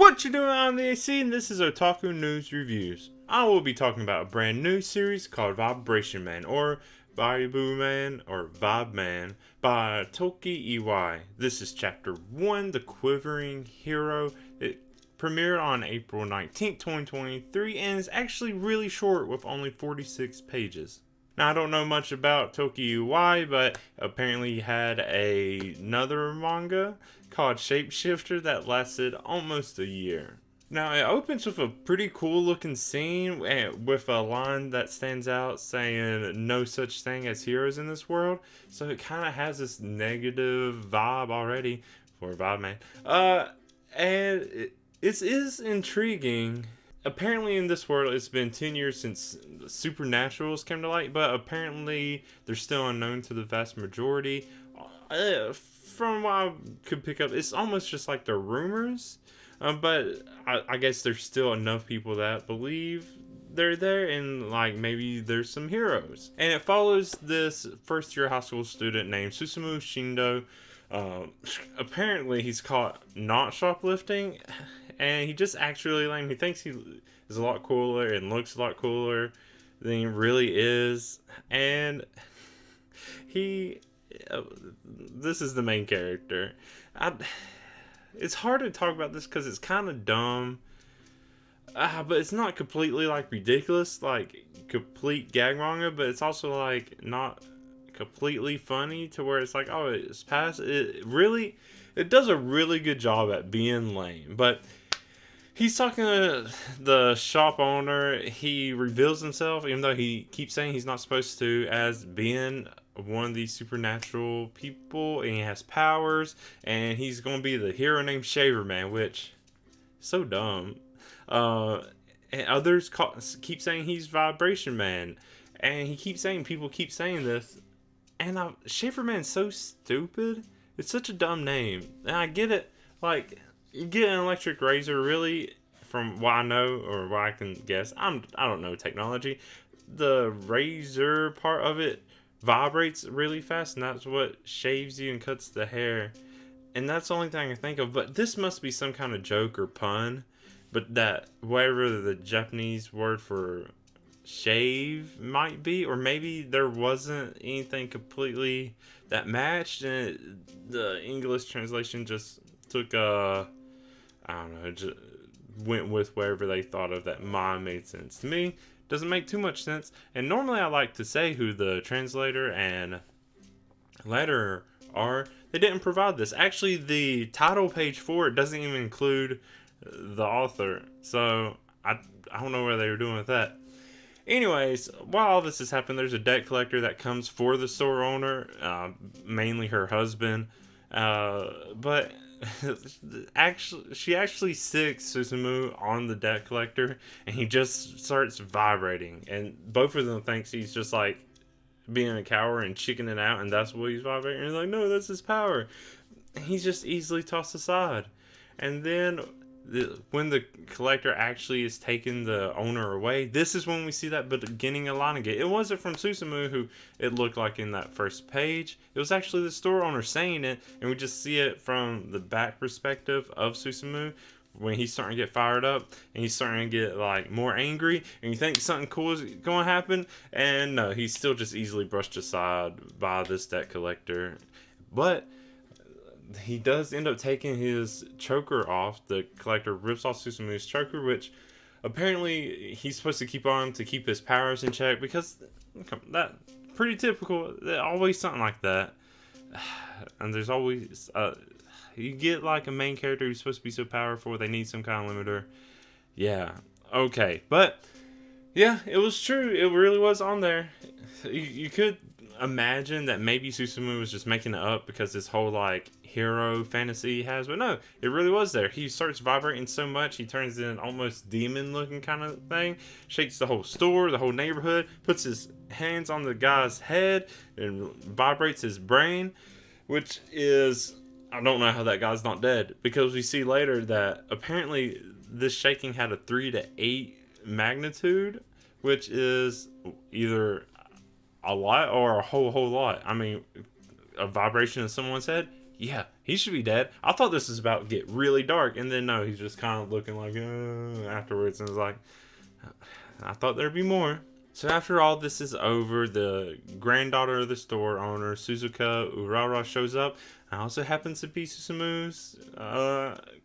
What you doing on the AC? And this is Otaku News Reviews. I will be talking about a brand new series called Vibration Man, or Vibe Man, or Vibe Man, by Tohki Iwai. This is Chapter 1, The Quivering Hero. It premiered on April 19th, 2023, and is actually really short with only 46 pages. Now, I don't know much about Tohki Iwai, but apparently he had another manga called Shapeshifter that lasted almost a year. Now, it opens with a pretty cool looking scene with a line that stands out saying, "No such thing as heroes in this world." So it kind of has this negative vibe already for Vibe Man. And it is intriguing. Apparently in this world it's been 10 years since supernaturals came to light, but apparently they're still unknown to the vast majority. From what I could pick up, it's almost just like they're rumors, but I guess there's still enough people that believe they're there, and like maybe there's some heroes. And it follows this first year high school student named Susumu Shindo. Apparently he's caught not shoplifting, and he just acts really lame. He thinks he is a lot cooler and looks a lot cooler than he really is. And this is the main character. It's hard to talk about this because it's kind of dumb. But it's not completely like ridiculous, like complete gag manga, but it's also like not completely funny to where it's like, oh, it's past. It does a really good job at being lame. But he's talking to the shop owner. He reveals himself, even though he keeps saying he's not supposed to, as being one of these supernatural people, and he has powers, and he's going to be the hero named Shaver Man, which is so dumb. And others keep saying he's Vibration Man, and he keeps saying, people keep saying this, and Shaver Man's so stupid. It's such a dumb name, and I get it. Like, you get an electric razor, really, from what I know, or what I can guess. I don't know technology. The razor part of it vibrates really fast, and that's what shaves you and cuts the hair. And that's the only thing I can think of. But this must be some kind of joke or pun. But that, whatever the Japanese word for shave might be, or maybe there wasn't anything completely that matched, and the English translation just took I don't know, just went with wherever they thought of that made sense. To me, doesn't make too much sense. And normally I like to say who the translator and letter are. They didn't provide this. Actually, the title page for it doesn't even include the author. So I don't know what they were doing with that. Anyways, while all this has happened, there's a debt collector that comes for the store owner, mainly her husband. But she actually sicks Susumu on the debt collector, and he just starts vibrating, and both of them thinks he's just like being a coward and chickening out, and that's what he's vibrating. And he's like, no, that's his power. He's just easily tossed aside. And then when the collector actually is taking the owner away, this is when we see that beginning of line again. It wasn't from Susumu, who it looked like in that first page. It was actually the store owner saying it, and we just see it from the back perspective of Susumu when he's starting to get fired up, and he's starting to get like more angry, and you think something cool is going to happen, and no, he's still just easily brushed aside by this debt collector. But he does end up taking his choker off. The collector rips off Susumu's choker, which apparently he's supposed to keep on to keep his powers in check, because that pretty typical. Always something like that. And there's always you get like a main character who's supposed to be so powerful, they need some kind of limiter. Yeah, okay, but yeah, it was true. It really was on there. You could imagine that maybe Susumu was just making it up because this whole like hero fantasy he has, but no, it really was there. He starts vibrating so much he turns in almost demon looking kind of thing, shakes the whole store, the whole neighborhood, puts his hands on the guy's head and vibrates his brain, which is, I don't know how that guy's not dead, because we see later that apparently this shaking had a 3 to 8 magnitude, which is either a lot or a whole lot. I mean, a vibration in someone's head, yeah, he should be dead. I thought this was about to get really dark, and then no, he's just kind of looking like afterwards, and it's like, I thought there'd be more. So after all this is over, the granddaughter of the store owner, Suzuka Urara, shows up. And also happens to be Susamu's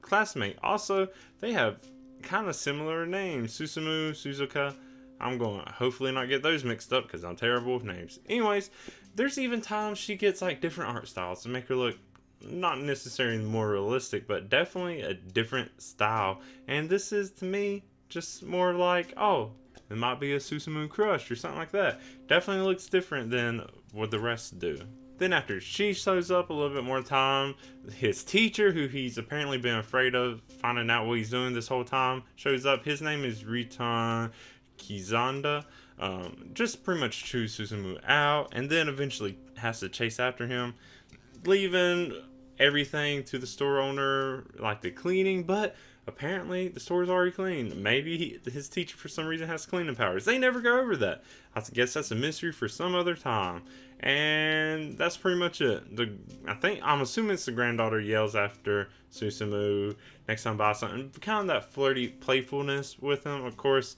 classmate. Also, they have kind of similar names, Susamu, Suzuka. I'm going to hopefully not get those mixed up because I'm terrible with names. Anyways, there's even times she gets like different art styles to make her look not necessarily more realistic, but definitely a different style. And this is, to me, just more like, oh, it might be a Susamu crush or something like that. Definitely looks different than what the rest do. Then after she shows up a little bit more time, his teacher, who he's apparently been afraid of finding out what he's doing this whole time, shows up. His name is Riton Kizanda. Just pretty much chews Susamu out, and then eventually has to chase after him, leaving everything to the store owner, like the cleaning, but apparently the store's already clean. Maybe his teacher for some reason has cleaning powers. They never go over that. I guess that's a mystery for some other time. And that's pretty much it. I'm assuming it's the granddaughter yells after Susamu next time by something. Kind of that flirty playfulness with him. Of course,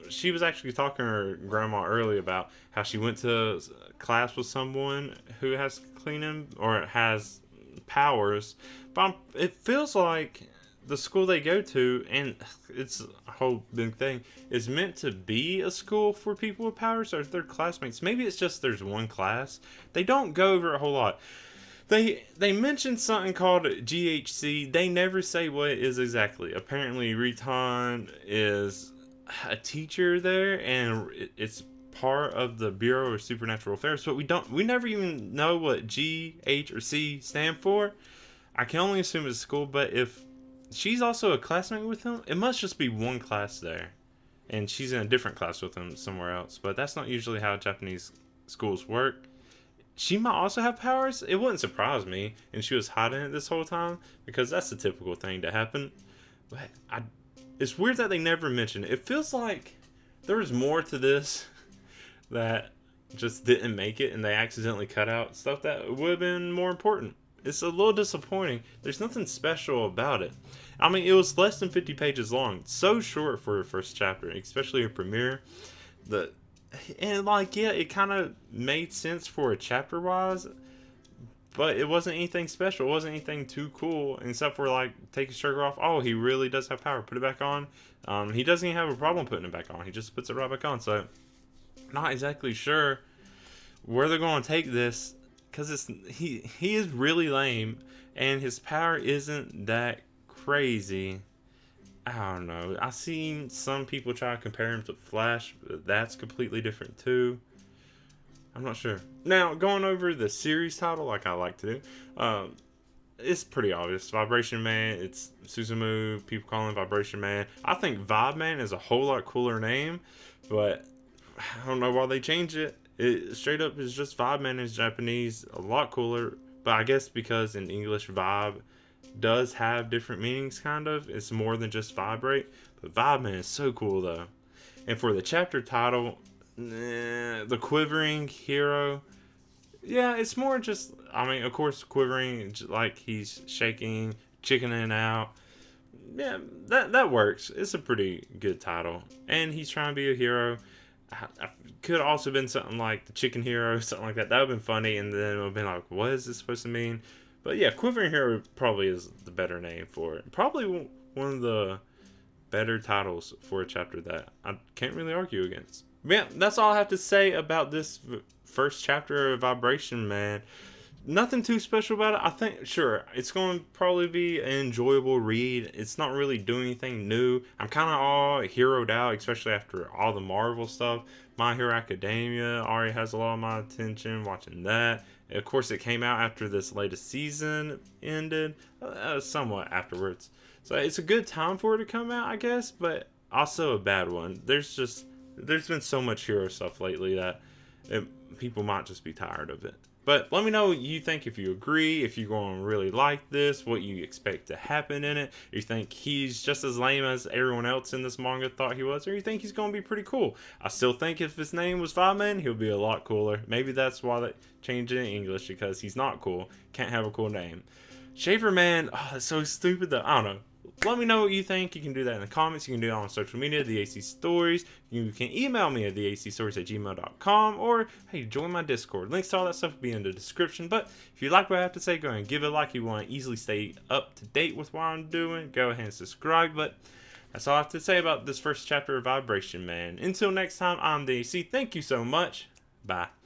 she was actually talking to her grandma earlier about how she went to class with someone who has cleaning or has powers. But it feels like the school they go to, and it's a whole big thing, is meant to be a school for people with powers, or their classmates. Maybe it's just there's one class. They don't go over a whole lot. They mention something called GHC. They never say what it is exactly. Apparently, Riton is a teacher there, and it's part of the Bureau of Supernatural Affairs. But we never even know what G, H, or C stand for. I can only assume it's school, but if she's also a classmate with him, it must just be one class there. And she's in a different class with him somewhere else. But that's not usually how Japanese schools work. She might also have powers. It wouldn't surprise me. And she was hiding it this whole time, because that's the typical thing to happen. But it's weird that they never mention it. It feels like there was more to this that just didn't make it, and they accidentally cut out stuff that would have been more important. It's a little disappointing. There's nothing special about it. I mean, it was less than 50 pages long. So short for a first chapter, especially a premiere. It kind of made sense for a chapter-wise, but it wasn't anything special. It wasn't anything too cool, except for, like, take his shirt off. Oh, he really does have power. Put it back on. He doesn't even have a problem putting it back on. He just puts it right back on. So, not exactly sure where they're going to take this, because he is really lame, and his power isn't that crazy. I don't know. I've seen some people try to compare him to Flash, but that's completely different too. I'm not sure. Now, going over the series title, like I like to do, it's pretty obvious. Vibration Man, it's Susamu. People call him Vibration Man. I think Vibe Man is a whole lot cooler name, but I don't know why they changed it. It straight up is just Vibe Man in Japanese, a lot cooler. But I guess because in English, vibe does have different meanings, kind of. It's more than just vibrate. But Vibe Man is so cool, though. And for the chapter title, the Quivering Hero, yeah, it's more just, I mean, of course, Quivering, like he's shaking, chickening out. Yeah, that works. It's a pretty good title. And he's trying to be a hero. I could also have been something like the Chicken Hero, something like that. That would have been funny, and then it would have been like, what is this supposed to mean? But yeah, Quivering Hero probably is the better name for it. Probably one of the better titles for a chapter that I can't really argue against. But yeah, that's all I have to say about this first chapter of Vibration Man. Nothing too special about it. I think, sure, it's going to probably be an enjoyable read. It's not really doing anything new. I'm kind of all heroed out, especially after all the Marvel stuff. My Hero Academia already has a lot of my attention, watching that. Of course, it came out after this latest season ended, somewhat afterwards. So it's a good time for it to come out, I guess, but also a bad one. There's been so much hero stuff lately that people might just be tired of it. But let me know what you think, if you agree, if you're going to really like this, what you expect to happen in it. If you think he's just as lame as everyone else in this manga thought he was, or you think he's going to be pretty cool. I still think if his name was Fireman, he'll be a lot cooler. Maybe that's why they changed it in English, because he's not cool. Can't have a cool name. Shaver Man, oh, that's so stupid though. I don't know. Let me know what you think. You can do that in the comments. You can do it on social media, the AC Stories. You can email me at theacstories@gmail.com, or hey, join my Discord. Links to all that stuff will be in the description. But if you like what I have to say, go ahead and give it a like. If you want to easily stay up to date with what I'm doing, go ahead and subscribe. But that's all I have to say about this first chapter of Vibration Man. Until next time, I'm the AC. Thank you so much. Bye.